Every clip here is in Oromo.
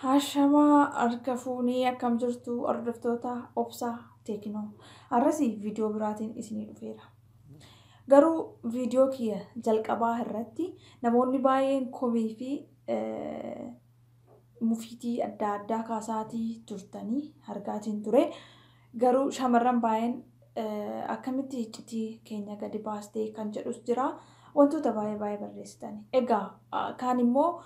Hashamaa harka fuunii akkam jirtu hordoftoota obsaa teeknoo. Har'asii viidiyoo biraatiin isinii dhufeera. Garuu viidiyoo kiyya jalqabaa irratti namoonni baay'een komii fi mufiitii adda addaa kaasaatii turtanii argaatiin ture. Garuu shamarran baay'een akkamitti iccitii keenya gadi baastee kan jedhus jira. Wantoota baay'ee barreessitani. Egaa kaan immoo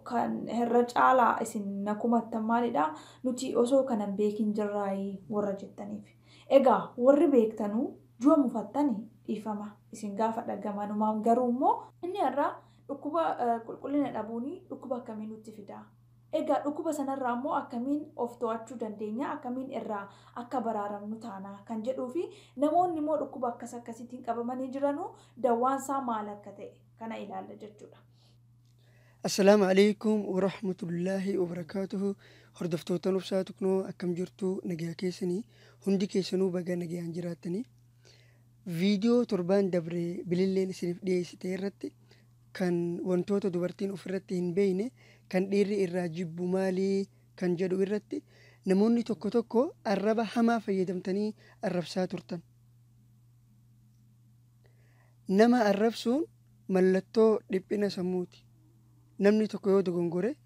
kan irra caalaa isin nakumattan maalidha nuti osoo kanan beekin jirraayii warra jettaniif. Egaa warri beektanuu jua mufattanii dhiifama isin gaafa dhagamanumaan garuu immoo inni irraa dhukkuba qulqullina dhabuunii dhukkuba akkamii nutti fidaa. Egaa dhukkuba sanarraa immoo akkamiin of to'achuu dandeenya akkamiin irraa akka baraaramnu taana kan jedhuu fi namoonni immoo dhukkuba akkasiitiin qabamanii jiranuu dawwaan isaa maal akka ta'e kana ilaalla jechuudha. Assalamu alaikum wa rahmatullahi wa barakatuhu. Hordoftoota obsaa teeknoo akkam jirtu nagaa keessanii hundi keessanuu baga nagaan jiraattanii. Viidiyoo torbaan dabree bililleen isiniif dhiyeessite irratti kan wantoota dubartiin ofirratti hin beekne kan dhiirri irraa jibbu maalii kan jedhu irratti namoonni tokko tokko arraba hamaa fayyadamtanii arrabsaa turtan. Nama arrabsuun mallattoo dhiphina sammuuti. Namni tokko yoo dogongore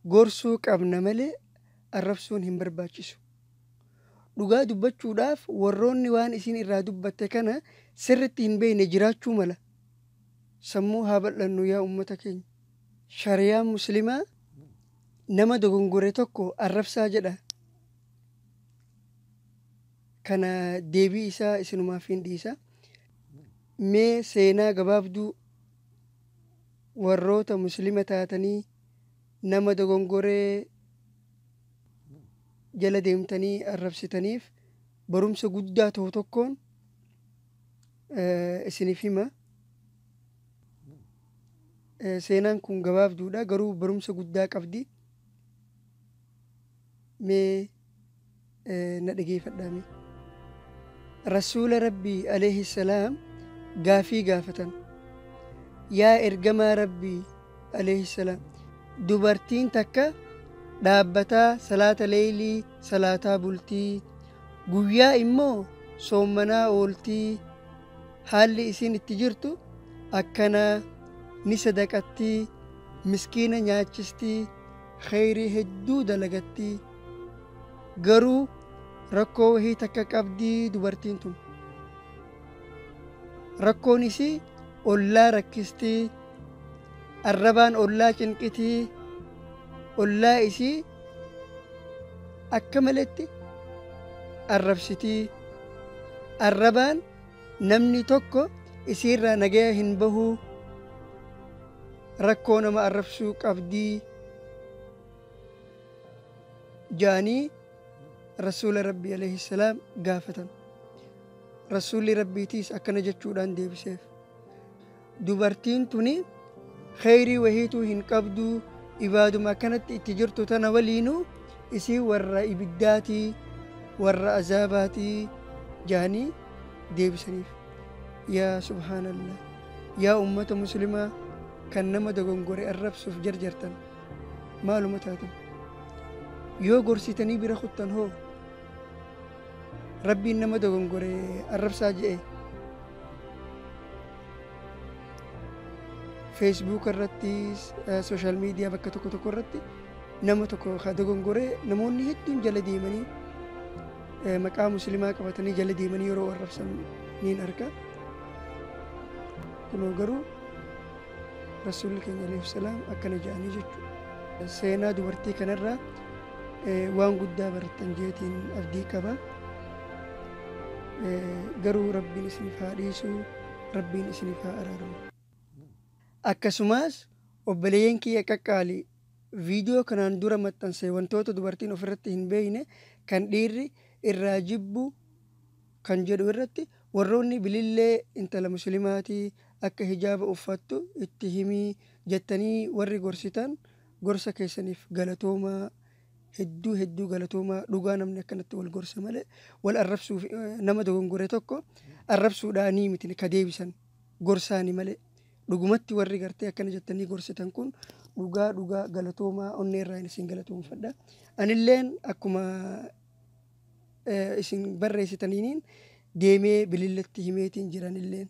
gorsuu qabna malee arrabsuun hin barbaachisu. Dhugaa dubbachuudhaaf warroonni waan isin irraa dubbatte kana sirritti hin beekne jiraachuu mala. Sammuu haa bal'annu yaa ummata keenya. Shariyaan muslimaa nama dogongore tokko arrabsaa jedha. Kana deebii isaa isinumaaf hin dhiisa. Mee seenaa gabaabduu warroota muslima taatanii nama dogongoree jala deemtanii arrabsitaniif barumsa guddaa ta'u tokkoon isiniif hima. Seenaan kun gabaabduudha garuu barumsa guddaa qabdi. Mee na dhageeffadhaa. Rasuula Rabbii alayhi salaam gaafii gaafatan. Yaa ergamaa Rabbii alayhi salaam dubartiin takka dhaabbataa salaata leeylii salaataa bultii guyyaa immoo soommanaa ooltii haalli isin itti jirtu akkanaa ni sadaqattii miskiina nyaachistii khayrii hedduu dalagattii garuu rakkoo wahii takka qabdii dubartiin tun. Rakkoon isii ollaa rakkistii arrabaan ollaa cinqitii ollaa isii akka maletti arrabsitii arrabaan namni tokko isiirraa nagaya hin bahuu rakkoo nama arrabsuu qabdii jaanii rasuula Rabbii alayhi salaam gaafatan. Rasuulli Rabbiitiis akkana jechuudhaan deebiseef. Dubartiin tuni khayrii wahiituu hin qabdu ibaaduma akkanatti itti jirtu tana waliinuu isii warra ibiddaatii warra azaabaatii jaanii deebisaniif. Yaa subhaanallah yaa ummata muslimaa kan nama dogongore arrabsuuf jarjartan maaluma taatan yoo gorsitanii bira kuttan hoo Rabbiin nama dogongore arrabsaa jedhe. Facebook irratti social media bakka tokko tokko irratti nama tokko dogongoree namoonni hedduun jala deemanii maqaa muslimaa qabatanii jala deemanii yeroo arrabsan niin arga. Kunoo garuu rasuulli keenya alayhi salaam akkana jedhanii jechuudha. Seenaa dubartii kanarraa waan guddaa barattan jeetiin abdii qaba. Garuu rabbiin isiniif haa dhiisu rabbiin isiniif haa araaramu. Akkasumas obboleeyyan kiyya qaqqaali viidiyoo kanaan dura maxxanse wantoota dubartiin ofirratti hin beekne kan dhiirri irraa jibbu kan jedhu irratti warroonni bilillee intala muslimaatii akka hijaaba uffattu itti himii jettanii warri gorsitan gorsa keessaniif galatoomaa hedduu galatoomaa. Dhugaa namni akkanatti wal gorsa malee wal arrabsuuf nama dogongore tokko arrabsuudhaanii miti ka deebisan gorsaani malee. Dhugumatti warri gartee akkana jettanii gorsitan kun dhugaa galatoomaa onneerraa isin galatoomfadha. Anilleen akkuma isin barreessitaniin deemee bililletti himeetiin jiranilleen.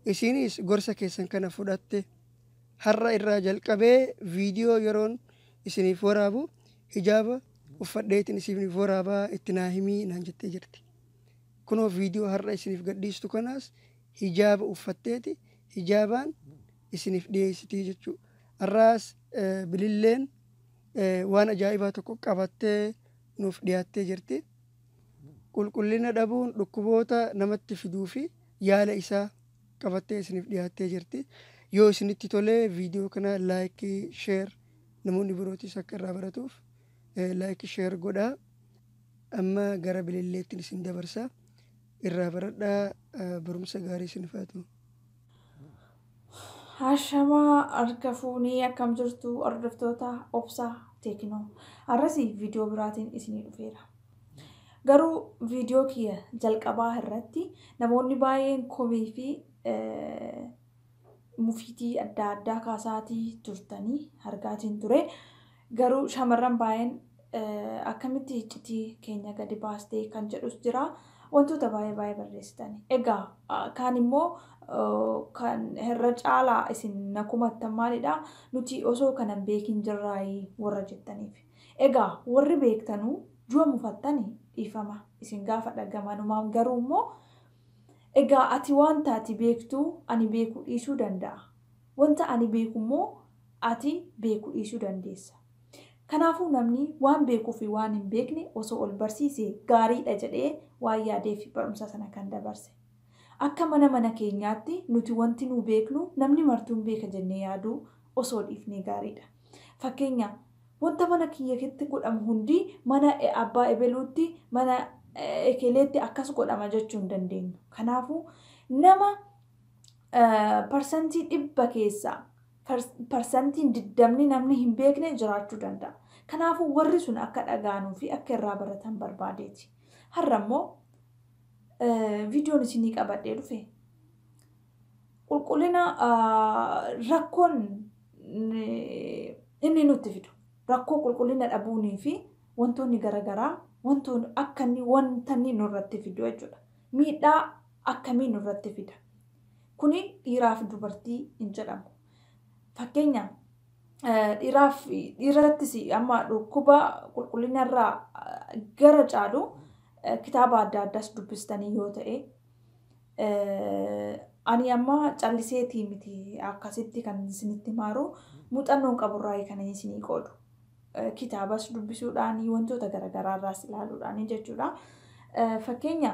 Isinis gorsa keessan kana fudhatte har'a irraa jalqabee viidiyoo yeroon isiniif waraabu hijaaba uffadheetiin isiniif waraabaa itti naa himii naan jettee jirti. Kunoo viidiyoo har'a isiniif gadhiistu kanaas hijaaba uffatteeti hijaabaan isiniif dhiyeessitii jechuudha. Har'aas bililleen waan ajaa'ibaa tokko qabattee nuuf dhiyaattee jirti. Qulqullina dhabuun dhukkuboota namatti fiduu fi yaala isaa qabattee isiniif dhiyaattee jirti. Yoo isinitti tolee viidiyoo kana laayikii sheer namoonni birootis akka irraa baratuuf laayikii sheer godhaa. Amma gara bililleetti isin dabarsaa. Irraa baradhaa barumsa gaarii isiniif haa ta'u. Hashamaa harka fuunii akkam jirtu hordoftoota obsaa teeknoo. Har'as viidiyoo biraatiin isinii dhufeera. Garuu viidiyoo kiyya jalqabaa irratti namoonni baay'een komii fi mufiitii adda addaa kaasaatii turtanii argaatiin ture. Garuu shamarran baay'een akkamitti iccitii keenya gadi baastee kan jedhus jira. Wantoota baay'ee barreessitani. Egaa kaan immoo kan irra caalaa isin nakumattan maalidha? Nuti osoo kanan beekin jirraayii warra jettaniif. Egaa warri beektanuu jua mufattanii dhiifama isin gaafa dhagamanumaan garuu immoo egaa ati wanta ati beektuu ani beekuu dhiisuu danda'a. Wanta ani beeku immoo ati beekuu dhiisuu dandeessa. Kanaafuu namni waan beekuu fi waan hin beekne osoo ol barsiisee gaariidha jedhee waan yaadee fi barumsa sana kan dabarse. Akka mana keenyaatti nuti wanti nu beeknu namni martuun beeka jennee yaaduu osoo dhiifnee gaariidha. Fakkeenya wanta mana kiyyaatti godhamu hundi mana abbaa ebeluutti mana ekeleetti akkas godhama jechuu hin dandeenyu. Kanaafuu nama parsantii 100 keessaa parsantiin 20 namni hin beekne jiraachuu danda'a. Kanaafuu warri sun akka dhagaanuu fi akka irraa baratan barbaadeeti. Har'a immoo viidiyoon isinii qabadhee dhufe. Qulqullina rakkoon inni nutti fidu. Rakkoo qulqullina dhabuunii fi wantoonni garaagaraa wantoonni akka wanta inni nurratti fidu jechuudha. Miidhaa akkamii nurratti fida. Kuni dhiiraa fi dubartii hin jedhamu. Fakkeenya dhiirattis amma dhukkuba qulqullina irraa gara caalu kitaaba adda addaas dubbistanii yoo ta'e ani amma calliseetii miti akkasitti kan isinitti maaru muuxannoon qaburraa kan isinii qoodu. Kitaabas dubbisuudhaan wantoota garaagaraa irraas ilaaluudhaan jechuudha. Fakkeenya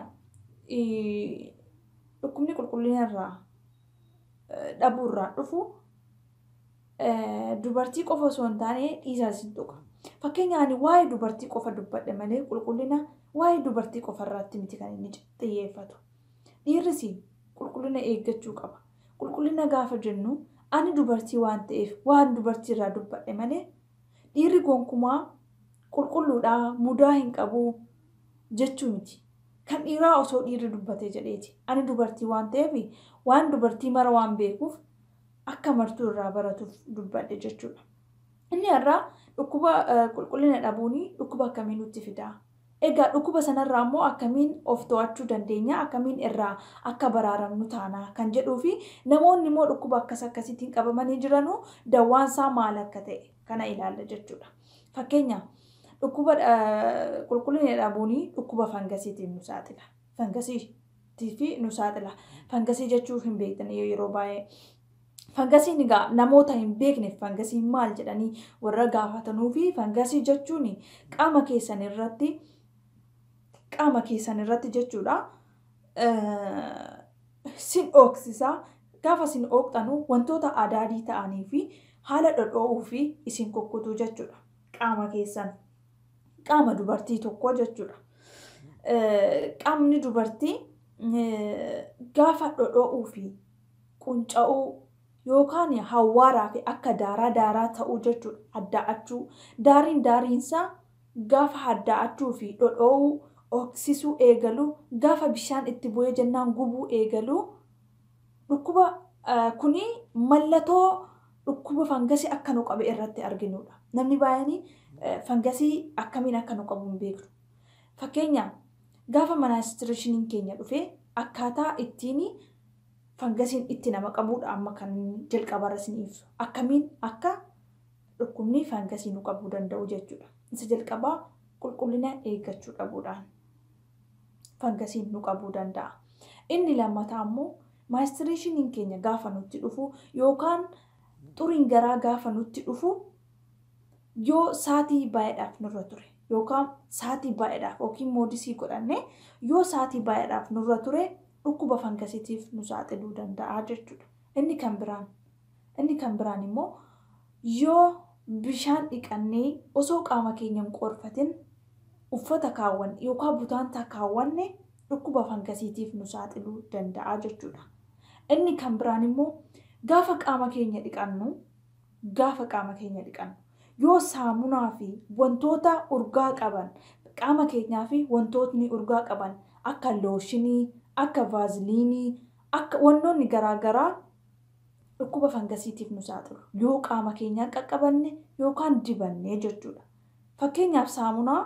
dhukkubni qulqullina irraa dhabuurraa dhufu dubartii qofa osoo hin taane dhiiraas hin tuqa. Fakkeenya ani waa'ee dubartii qofa dubbadhe malee qulqullina waa'ee dubartii qofa irratti miti kan inni xiyyeeffatu. Dhiirris qulqullina eeggachuu qaba. Qulqullina gaafa jennu ani dubartii waan ta'eef waan dubartii irraa dubbadhe malee dhiirri gonkumaa qulqulluudhaa mudaa hin qabu jechuu miti. Kan dhiiraa osoo dhiirri dubbatee jedheeti. Ani dubartii waan ta'eef waan dubartii mara waan beekuuf akka martuu irraa baratuuf dubbadhe jechuudha. Inni irraa dhukkuba qulqullina dhabuuni dhukkuba akkamii nutti fidaa? Egaa dhukkuba sanarraa immoo akkamiin of to'achuu dandeenya? Akkamiin irraa akka baraaramnu taana kan jedhuu fi namoonni immoo dhukkuba akkasiitiin qabamanii jiranuu dawaan isaa maal akka ta'e kana ilaalla jechuudha. Fakkeenya dhukkuba qulqullina dhabuuni dhukkuba fangasiitiin nu saaxila. Fangasiitiif nu saaxila. Fangasii jechuun hin beektan yeroo baay'ee. Fangasiin egaa namoota hin beekneef fangasiin maal jedhanii warra gaafatanuu fi fangasii jechuun qaama keessan irratti jechuudha. Sin ooksisaa gaafa sin ooqxanu wantoota adaadii ta'anii fi haala dhodhoo'uu fi isin kukkutuu jechuudha. Qaama keessan qaama dubartii tokko jechuudha. Qaamni dubartii gaafa dhodhoo'uu fi qunca'uu yookaan hawwaaraa fi akka daaraa ta'uu jechuudha. Addaa'achuu. Daariinsaa gaafa addaa'achuu fi dhodhoo'uu oksisuu eegaluu gaafa bishaan itti bu'ee jennaan gubuu eegaluu dhukkuba kuni mallattoo dhukkuba fangasii akka nu qabe irratti arginudha. Namni baay'een fangasii akkamiin akka nu qabu hin beeknu. Fakkeenyaaf gaafa menstruation keenya dhufee akkaataa ittiin fangasiin itti nama qabuudha amma kan jalqaba rasniif akkamiin akka dhukkubni fangasii nu qabuu danda'u jechuudha. Isa jalqabaa qulqullina eeggachuu dhabuudhaan fangasiin nu qabuu danda'a. Inni lammataa immoo menstruation keenya gaafa nutti dhufu yookaan xuriin garaa gaafa nutti dhufu yoo saatii baay'eedhaaf nurra ture yookaan saatii baay'eedhaaf yookiin moodisii godhanne yoo saatii baay'eedhaaf nurra ture dhukkuba fangasiitiif nu saaxiluu danda'a jechuudha. Inni kan biraan immoo yoo bishaan dhiqannee osoo qaama keenya hin qorfatin uffata kaawwanne yookaan butaantaa kaawwanne dhukkuba fangasiitiif nu saaxiluu danda'a jechuudha. Inni kan biraan immoo gaafa qaama keenya dhiqannu yoo saamunaa fi wantoota urgaa qaban qaama keenyaa fi wantootni urgaa qaban akka looshinii, akka vaaziliinii, akka wantoonni garaagaraa dhukkuba fangasiitiif nu saaxilu yoo qaama keenyaa qaqqabanne yookaan dibanne jechuudha. Fakkeenyaaf saamunaa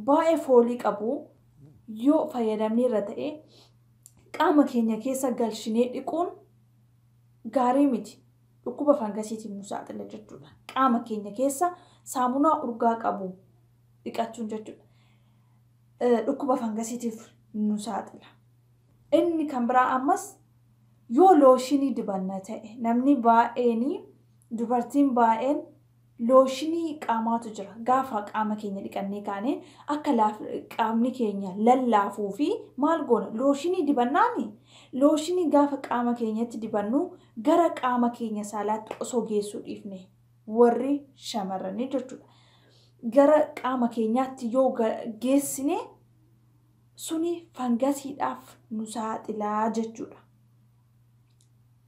baay'ee foolii qabu yoo fayyadamne irra ta'e qaama keenya keessa galshinee dhiquun gaarii miti. Dhukkuba fangasiitiif nu saaxila jechuudha. Qaama keenya keessa saamunaa urgaa qabu dhiqachuun jechuudha. Dhukkuba fangasiitiif nu saaxila. Inni kan biraa ammas yoo looshinii dibanna ta'e namni baay'een dubartiin baay'een looshinii qaamaatu jira. Gaafa qaama keenya dhiqannee kaane akka qaamni keenya lallaafuu fi maal goona looshinii dibannaani. Looshinii gaafa qaama keenyatti dibannu gara qaama keenya saalaatti osoo geessuu dhiifne warri shamarranii jechuudha. Gara qaama keenyaatti yoo geessine suni fangasiidhaaf nu saaxilaa jechuudha.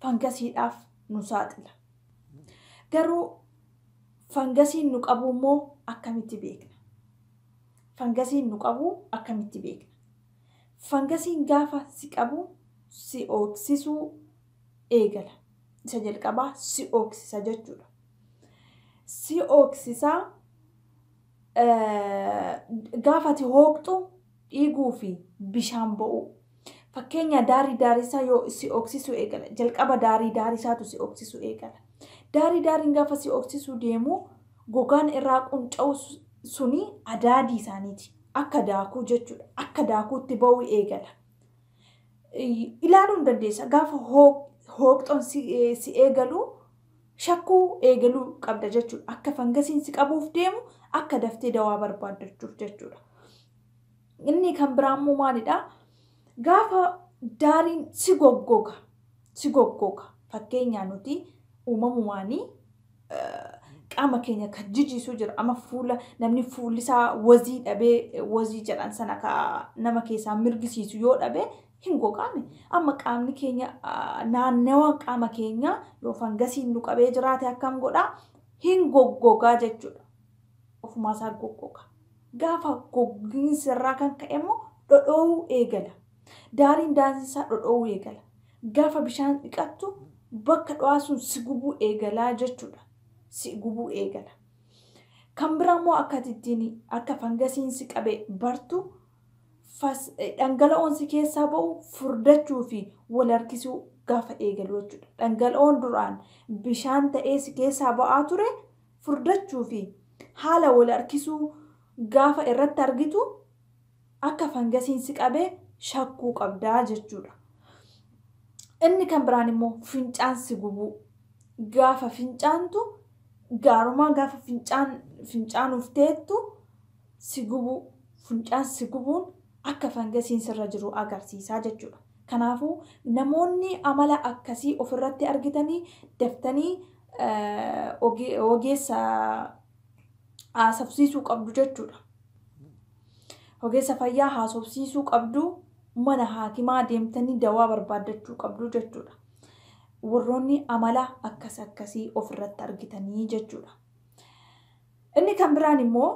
Fangasiidhaaf nu saaxila. Garuu fangasiin nu qabu immoo akkamitti beekna? Fangasiin gaafa si qabu si oksisuu eegala. Isa jalqabaa si oksisa jechuudha. Si oksisaa gaafa ati hooqxu dhiiguu fi bishaan ba'u. Fakkeenya daariisaa yoo si oksisuu eegala. Jalqaba daariisaatu si oksisuu eegala. Daariin gaafa si oksisuu deemu gogaan irraa qunca'u suni adaadii isaaniiti. Akka daakuu jechuudha. Akka daakuutti ba'uu eegala. Ilaaluu hin dandeessa. Gaafa hooqxoon si eegalu shakkuu eegaluu qabda jechuudha. Akka fangasiin si qabuuf deemu akka daftee dawaa barbaaddachuuf jechuudha. Inni kan biraan immoo maalidhaa? Gaafa daariin si goggoga. Fakkeenyaa nuti uumamumaanii qaama keenya kan jijjiisuu jira. Amma namni fuullisaa wazii dhabee wazii jedhan sana nama keessaa mirgisiisu yoo dhabe hin gogaane. Amma qaamni keenya naannawa qaama keenya yoo fangasiin nu qabee jiraate akkam godhaa hin goggogaa jechuudha. Ofumaa isaa goggoga. Gaafa gogiinsa irraa kan ka'e immoo dhodhoo'uu eegala. Daariin daansisaa dhodhoo'uu eegala. Gaafa bishaan dhiqattu bakka dho'aa sun si gubuu eegalaa jechuudha. Si gubuu eegala. Kan biraa immoo akka fangasiin si qabee bartu dhangala'oon si keessaa ba'u furdachuu fi wal harkisuu gaafa eegalu jechuudha. Dhangala'oon duraan bishaan ta'ee si keessaa ba'aa ture furdachuu fi haala wal harkisuu gaafa irratti argitu akka fangasiin si qabee shakkuu qabdaa jechuudha. Inni kan biraan immoo fincaan si gubuu. Gaafa fincaantu gaarumaa gaafa fincaanuuf teettu si gubuu. Fincaan si gubuun akka fangasiin sirra jiru agarsiisaa jechuudha. Kanaafuu namoonni amala akkasii ofirratti argitanii daftanii ogeessa haasofsiisuu qabdu jechuudha. Ogeessa fayyaa haasofsiisuu qabdu, mana haakimaa deemtanii dawaa barbaaddachuu qabdu jechuudha. Warroonni amala akkasii ofirratti argitanii jechuudha. Inni kan biraan immoo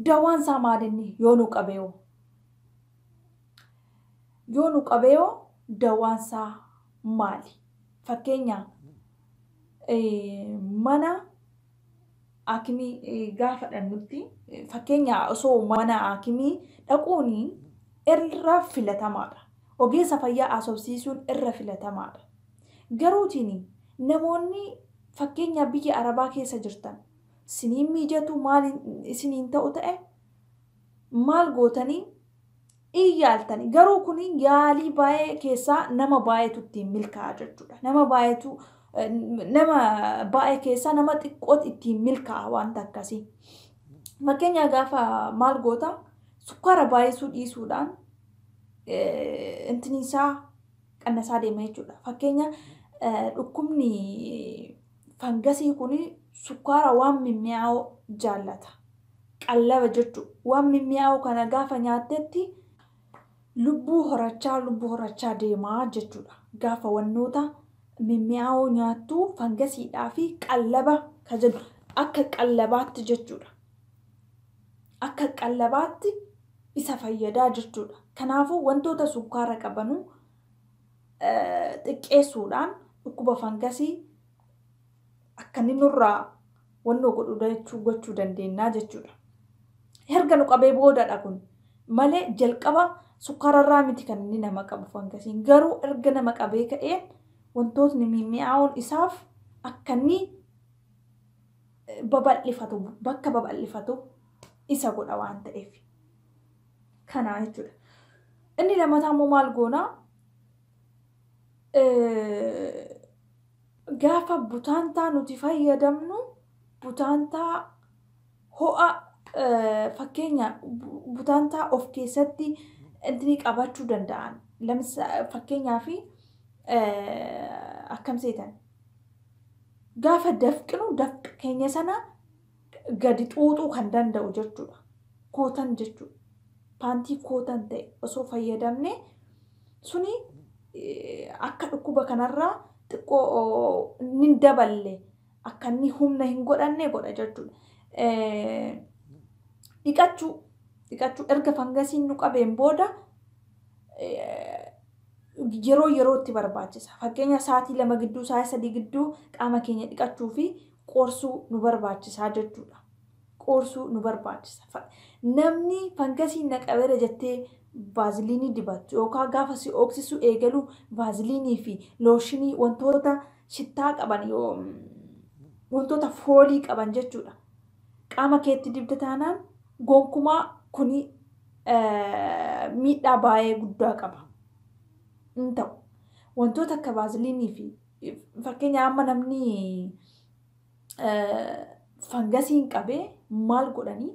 dawaan isaa maalinni yoo nu qabeeyoo dawaan isaa maali? Fakkeenya mana haakimii gaafa dhannutti fakkeenya osoo mana haakimii dhaquun irra filatamaadha. Ogeessa fayyaa haasofsiisuun irra filatamaadha. Garuutiin namoonni fakkeenya biyya Arabaa keessa jirtan isiniin mijatu maal isiniin ta'u ta'e maal gootanii iyyaaltanii garuu kun yaalii baay'ee keessaa nama baay'eetu ittiin milkaa'a jechuudha. Nama baay'ee keessaa nama xiqqoot ittiin milkaa'a wanta akkasii. Fakkeenya gaafa maal goota sukkaara baay'isuu dhiisuudhaan intinisaa qannasaa deema jechuudha. Fakkeenya dhukkubni fangasii kun sukkaara waan mimmi'aawoo jaallata. Qallaba jechuudha. Waan mimmi'aawoo kana gaafa nyaattetti lubbuu horachaa deemaa jechuudha. Gaafa wannoota mimmi'aawoo nyaattu fangasiidhaa fi qallaba ka jedhu akka qallabaatti jechuudha. Akka qallabaatti isa fayyadaa jechuudha. Kanaafuu wantoota sukkaara qabanu xiqqeessuudhaan dhukkuba fangasii akka inni nurraa wannoo godhu gochuu dandeenya jechuudha. Erga nu qabee boodadha kun malee jalqaba sukkaararraa miti kan inni nama qabu fangasiin. Garuu erga nama qabee ka'een wantootni mimmi'aawoon isaaf akka inni babal'ifatu bakka babal'ifatu isa godha waan ta'eef. Kanaa jechuudha. Inni lammataa immoo maal goonaa? Gaafa butaantaa nuti fayyadamnu butaantaa ho'a fakkeenya butaantaa of keessatti intini qabachuu danda'an. Fakkeenyaaf akkam seetan gaafa dafqinu dafqa keenya sana gadi xuuxuu kan danda'u jechuudha. Kootan jechuudha. Paantii kootan ta'e osoo fayyadamne suni akka dhukkuba kanarraa xiqqoo ni daballe akka inni humna hin godhanne godha jechuudha. Dhiqachuu erga fangasiin nu qabeen booda yerootti barbaachisa. Fakkeenya sa'aatii 2 gidduu sa'aatii 3 gidduu qaama keenya dhiqachuu fi qorsuu nu barbaachisaa jechuudha. Qorsuu nu barbaachisa. Namni fangasiin na qabeera jettee vaaziliinii dibattu yookaan gaafa si oksisu eegalu vaaziliinii fi looshinii wantoota shittaa qaban wantoota foolii qaban jechuudha. Qaama keetti dibda taanaan gonkumaa kuni miidhaa baay'ee guddaa qaba. Hin ta'u wantoota akka vaaziliinii fi fakkeenya amma namni fangasiin qabee maal godhanii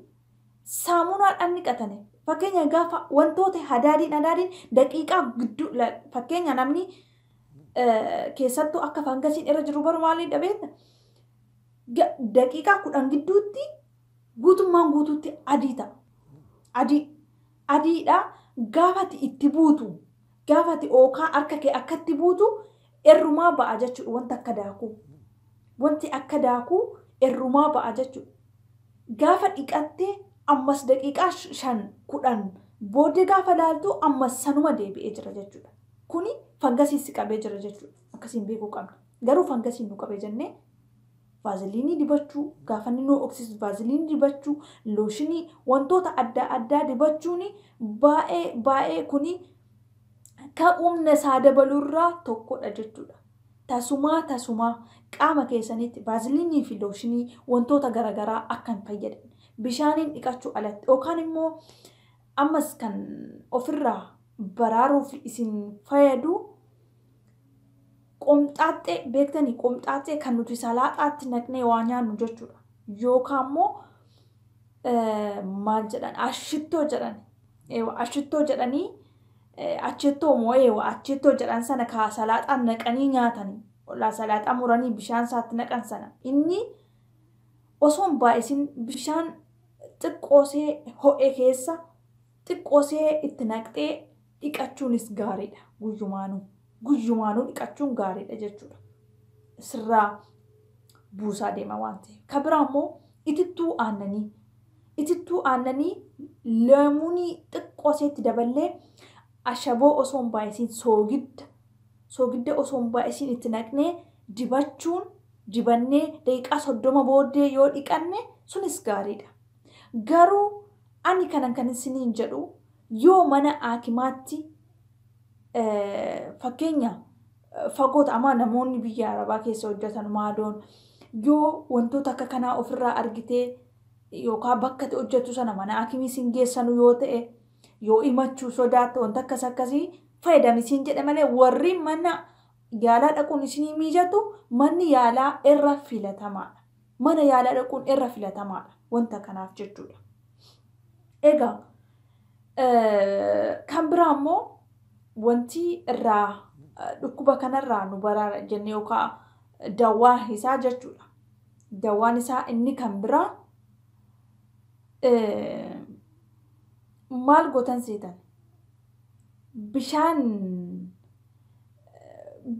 saamunaadhaan dhiqatanii. Fakkeenya gaafa wantoota hadaadiin daqiiqaa gidduu fakkeenya namni keessattuu akka fangasiin irra jiru baru maaliin dhabeetta? Daqiiqaa 10 gidduutti guutummaan guutuutti adii ta'a. Adiidha gaafati itti buutu gaafati ookaa harka kee akka itti buutu errumaa ba'a jechuudha. Wanti akka daakuu errumaa ba'a jechuudha. Gaafa dhiqattee ammas daqiiqaa 5-10 booddee gaafa laaltu ammas sanuma deebi'ee jira jechuudha. Kuni fangasiin qabee jira jechuudha. Akkasiin beekuu qabna. Garuu fangasiin nu qabee jennee vaaziliinii dibachuu gaafa inni nu oksisu vaaziliinii dibachuu looshinii wantoota adda addaa dibachuun baay'ee kuni ka'umna isaa dabaluurraa tokkodha jechuudha. Tasumaa qaama keessanitti vaaziliinii fi looshinii wantoota garaagaraa akka hin fayyadamne bishaaniin dhiqachuu alatti yookaan immoo ammas kan ofirraa baraaruuf isin fayyadu qomxaaxxee beektanii qomxaaxxee kan nuti salaaxaatti naqnee waa nyaannu jechuudha. Yookaan immoo maal jedhan ashittoo jedhan ashittoo jedhanii achettoo jedhan sana kaa salaaxaan naqanii nyaatanii salaaxaa muranii bishaan isaatti naqan sana inni osoo hin baay'isin bishaan xiqqoosee ho'e keessa xiqqoosee itti naqxee dhiqachuunis gaariidha. Guyyumaanuu dhiqachuun gaariidha jechuudha. Sirraa buusaa deema waan ta'eef. Kan biraa immoo itittuu aannanii leemunii xiqqooseetti daballee ashaboo osoo hin baay'isin soogidda osoo hin baay'isin itti naqnee dibachuun dibannee daqiiqaa 30 booddee yoo dhiqanne sunis gaariidha. Garuu ani kan isiniin jedhu yoo mana haakimaatti fakkeenya fagoota ama namoonni biyya Arabaa keessa hojjetan maadoon yoo wantoota akka kanaa ofirraa argitee yookaan bakka itti hojjetu sana mana haakimii sin geessanu yoo ta'e yoo himachuu sodaatte wanta akkasii fayyadamisiin jedhe malee warri mana yaalaa dhaquun isinii mijatu manni yaalaa irra filatamaadha. Mana yaalaa dhaquun irra filatamaadha wanta kanaaf jechuudha. Egaa kan biraa immoo wanti irraa dhukkuba kanarraa nu baraara jennee yookaan dawaa isaa jechuudha. Dawaan isaa inni kan biraa maal gootan seetan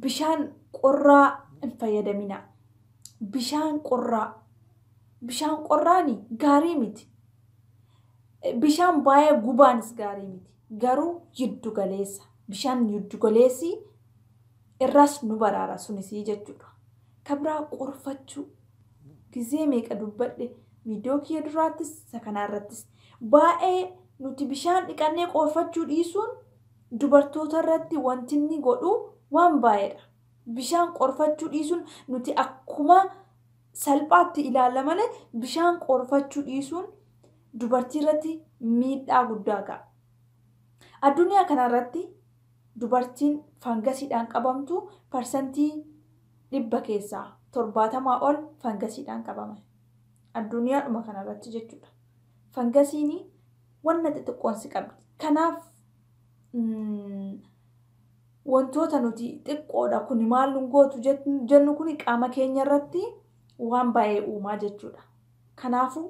bishaan qorraa hin fayyadamina. Bishaan qorraani gaarii miti. Bishaan baay'ee gubaanis gaarii miti. Garuu yiddu galeessa. Bishaan yiddu galeessi irras nu baraara sunisii jechuudha. Kabraa qorfachuu gizee meeqa dubbadhe viidiyoo kiyya duraattis isa kanarrattis baay'ee nuti bishaan dhiqannee qorfachuu dhiisuun dubartoota irratti wanti inni godhu waan baay'eedha. Bishaan qorfachuu dhiisuun nuti akkuma salphaatti ilaalla malee bishaan qorfachuu dhiisuun dubartii irratti miidhaa guddaa ga'a. Addunyaa kanarratti dubartiin fangasiidhaan qabamtu parsantii 100 keessaa 70 ol fangasiidhaan qabama. Addunyaadhuma kanarratti jechuudha. Fangasiin wanna xixiqqoon si qabdi. Kanaaf wantoota nuti xiqqoodha kun maal nu gootu jennu kun qaama keenya irratti waan baay'ee uumaa jechuudha. Kanaafuu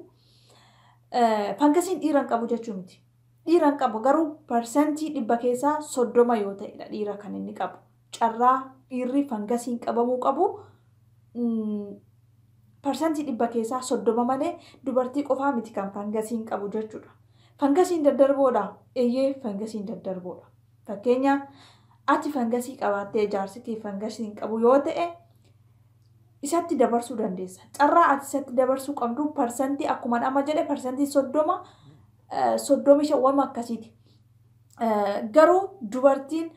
fangasiin dhiiran qabu jechuu miti. Dhiiran qabu garuu parsantii 100 keessaa 30 yoo ta'edha dhiira kan inni qabu. Carraa dhiirri fangasiin qabamuu qabu parsantii 100 keessaa 30 malee dubartii qofaa miti kan fangasiin qabu jechuudha. Fangasiin daddarboodha. Eeyyee fangasiin daddarboodha. Fakkeenya ati fangasii qabaattee jaarsi kee fangasiin qabu yoo ta'e isatti dabarsuu dandeessa. Carraa ati isatti dabarsuu qabdu parsantii akkuma amma jedhe parsantii 35 waan akkasiiti. Garuu dubartiin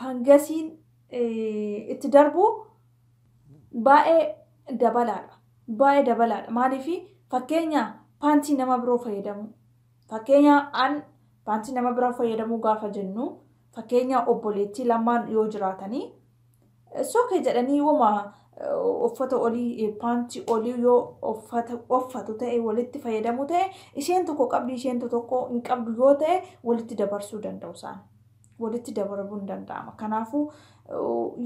fangasiin itti darbu baay'ee dabalaadha. Baay'ee dabalaadha. Maaliif fakkeenya paantii nama biroo fayyadamu. Fakkeenya paantii nama biroo fayyadamuu gaafa jennu fakkeenya obboleettii lamaan yoo jiraatanii sookee jedhanii wama uffata olii paantii olii yoo uffatu ta'e walitti fayyadamu ta'e isheen tokko qabdi isheen tokko hin qabdu yoo ta'e walitti dabarsuu danda'u isaan. Walitti dabarbuun hin danda'ama. Kanaafuu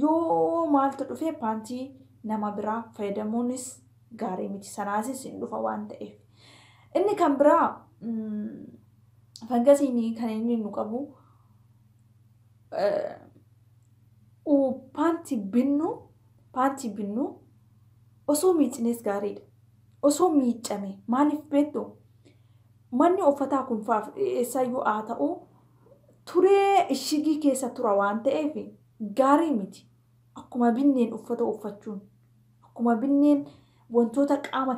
yoo maaltu dhufee paantii nama biraa fayyadamuunis gaarii miti. Sanaasis hin dhufa waan ta'eef. Inni kan biraa fangasiin kan inni nu qabu paantii binnu osoo miiccinees gaariidha. Osoo miiccame maaliif beektu manni uffataa kun eessayyuu haa ta'u turee ishigii keessa tura waan ta'eef gaarii miti. Akkuma binneen uffata uffachuun akkuma binneen wantoota qaama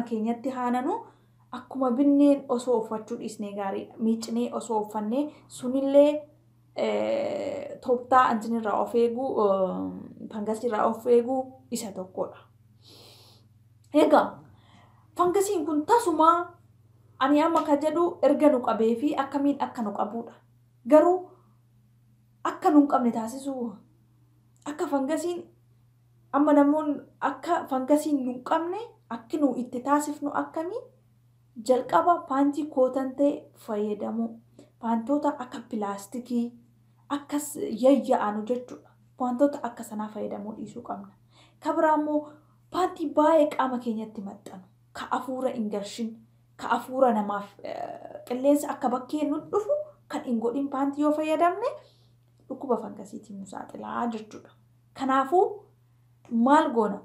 keenyatti haananu akkuma binneen osoo uffachuu dhiisnee gaariidha. Miiccinee osoo uffannee sunillee tooftaa antinirraa of eeguu fangasirraa of eeguu isa tokkodha. Egaa fangasiin kun tasumaa ani amma kan jedhu erga nu qabee fi akkamiin akka nu qabuudha. Garuu akka nu hin qabne taasisuu akka fangasiin amma namoonni akka fangasiin nu hin qabne akka nu itti taasifnu akkamii jalqaba paantii kootan ta'e fayyadamu. Paantoota akka pilaastikii akkas yayya'anu jechuudha. Wantoota akka sanaa fayyadamuu dhiisuu qabna. Kan biraa immoo paantii baay'ee qaama keenyatti maxxanu ka afuura hin galshin ka afuura namaaf qilleensa akka bakkee nu dhufu kan hin godhin paantii yoo fayyadamne dhukkuba fangasiitiin nu saaxilaa jechuudha. Kanaafuu maal goona?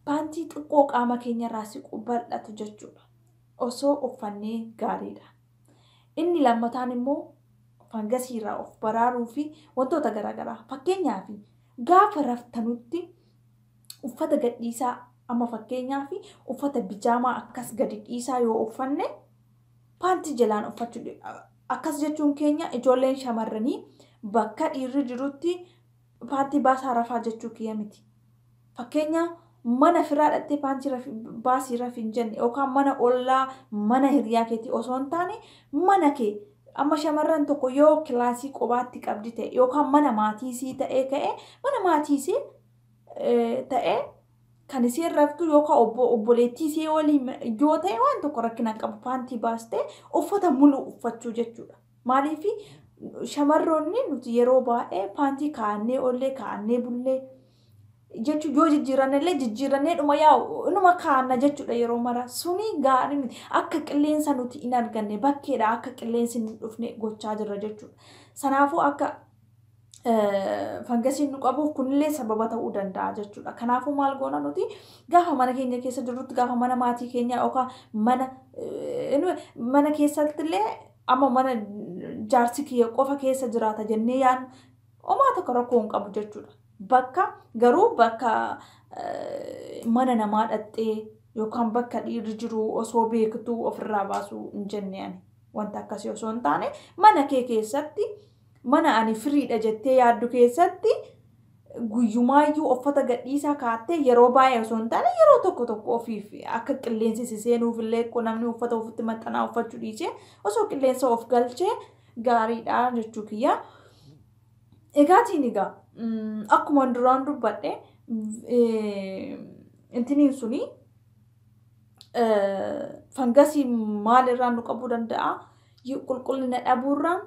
Paantii xiqqoo qaama keenyarraa siqu bal'atu jechuudha. Osoo uffannee gaariidha. Inni lammataan immoo fangasiirraa of baraaruu fi wantoota garaagaraa fakkeenyaaf gaafa raftanutti uffata gadhiisaa amma fakkeenyaaf uffata bijaamaa akkas gadi dhiisaa yoo uffanne paantii jalaan uffachuu akkas jechuun keenya ijoolleen shamarranii bakka dhiirri jirutti paantii baasaa rafaa jechuu kiyya miti. Fakkeenya mana firaa dhattee paantii baasii rafin jenne yookaan mana ollaa mana hiriyaa keetii osoo hin taane mana kee amma shamarran tokko yoo kilaasii qobaatti qabdi ta'e yookaan mana maatiisii ta'ee ka'e mana maatiisii ta'e kan isiin raftu yookaan obboleettiisii waliin yoo ta'e waan tokko rakkina qabu paantii baastee uffata muluu uffachuu jechuudha. Maaliif shamarroonni nuti yeroo baay'ee paantii kaa'annee ollee kaa'annee bullee jechuun yoo jijjiirannellee jijjiirannee dhuma yaa'u inuma kaa'anna jechuudha yeroo mara suni gaarii miti akka qilleensa nuti hin arganne bakkeedha akka qilleensi hin dhufne gochaa jirra jechuudha. Sanaafuu akka fangasiin nu qabuuf kunillee sababa ta'uu danda'a jechuudha. Kanaafuu maal goona nuti gaafa mana keenya keessa jirrutti gaafa mana maatii keenya yookaan mana keessattillee amma mana jaarsi kiyya qofa keessa jiraata jennee yaadnu homaa tokko rakkoo hin qabu jechuudha. Garuu bakka mana namaa dhattee yookaan bakka dhiirri jiru osoo beektuu ofirraa baasuu hin jenneen wanta akkasii osoo hin taane mana kee keessatti mana ani firiidha jettee yaaddu keessatti guyyumaayyuu uffata gadhiisaa kaattee yeroo baay'ee osoo hin taane yeroo tokko ofiif akka qilleensi si seenuufillee namni uffata ofitti maxxanaa uffachuu dhiisee osoo qilleensa of galchee gaariidha jechuu kiyya. Egaatiin egaa akkuma duraan dubbadhe intiniin suni fangasii maalirraan nu qabuu danda'a? Qulqullina dhabuurraan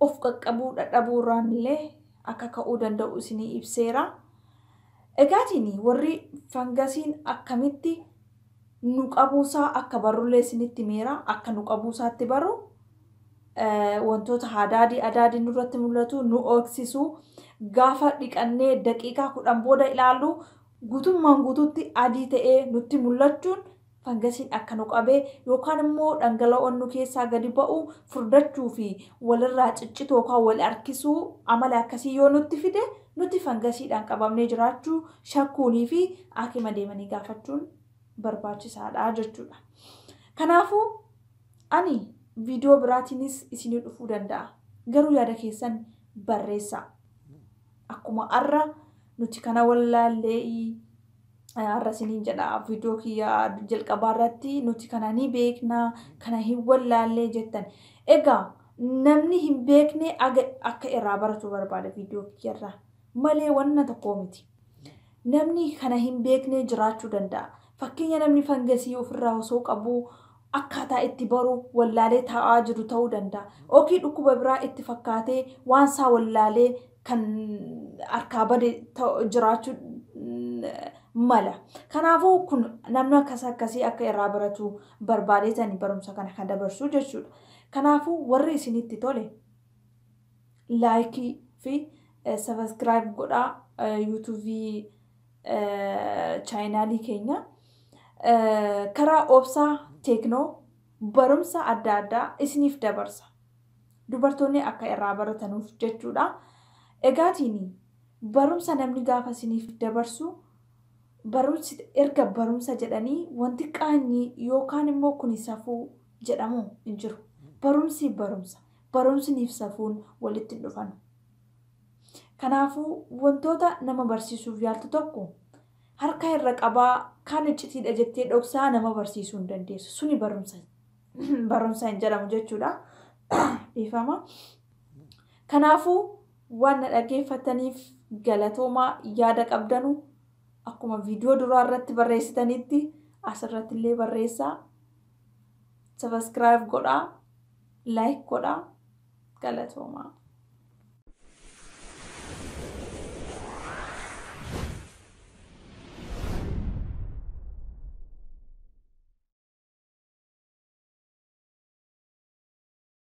of qaqqabuu dhabuurraan illee akka ka'uu danda'u isinii ibseera. Egaatiin warri fangasiin akkamitti nu qabuusaa akka barullee isinitti meera akka nu qabuusaatti baru wantoota adaadii nurratti mul'atu nu oksisu gaafa dhiqannee daqiiqaa 10 booda ilaallu guutummaan guututti adii ta'ee nutti mul'achuun fangasiin akka nu qabee yookaan immoo dhangala'oon nu keessaa gadi ba'u furdachuu fi walirraa ciccitoo yookaan wal harkisuu amala akkasii yoo nutti fide nuti fangasiidhaan qabamnee jiraachuu shakkuunii fi hakiima deemanii gaafachuun barbaachisaadha jechuudha. Kanaafuu ani viidiyoo biraatiinis isinii dhufuu danda'a. Garuu yaada keessan barreessaa. Akkuma arra nuti kana wallaallee arra isiniin jedha viidiyoo kiyya jalqabaa irratti nuti kana ni beekna kana hin wallaallee jettan. Egaa namni hin beekne akka irraa baratu barbaada viidiyoo kiyyarraa malee wanna tokko miti. Namni kana hin beekne jiraachuu danda'a. Fakkeenya namni fangasii ofirraa osoo qabu akkaataa itti baru wallaalee taa'aa jiru ta'uu danda'a. Ookii dhukkuba biraa itti fakkaatee waan isaa wallaalee kan harkaa bade jiraachuu mala. Kanaafuu kun namni akkasii akka irraa baratu barbaadeetanii barumsa kana kan dabarsu jechuudha. Kanaafuu warri isinitti tole laayikii fi sabiskiraayib godhaa yuutuubii chaayinaalii keenya. Karaa obsaa teeknoo barumsa adda addaa isiniif dabarsa. Dubartoonni akka irraa baratanuuf jechuudha. Egaatiin barumsa namni gaafa isiniif dabarsu barumsi erga barumsa jedhanii wanti qaanyii yookaan immoo kuni safuu jedhamu hin jiru. Barumsi barumsa. Barumsiniif safuun walitti hin dhufan. Kanaafuu wantoota nama barsiisuuf yaaltu tokko harka irra qabaa kan iccitiidha jettee dhoksaa nama barsiisuu hin dandeessu. Suni barumsa hin jedhamu jechuudha. Dhiifama. Kanaafuu waan na dhaggeeffataniif galatoomaa yaada qabdanu akkuma viidiyoo duraa irratti barreessitanitti asirratti illee barreessaa. Sabiskiraayib godhaa, laayik godhaa, galatoomaa.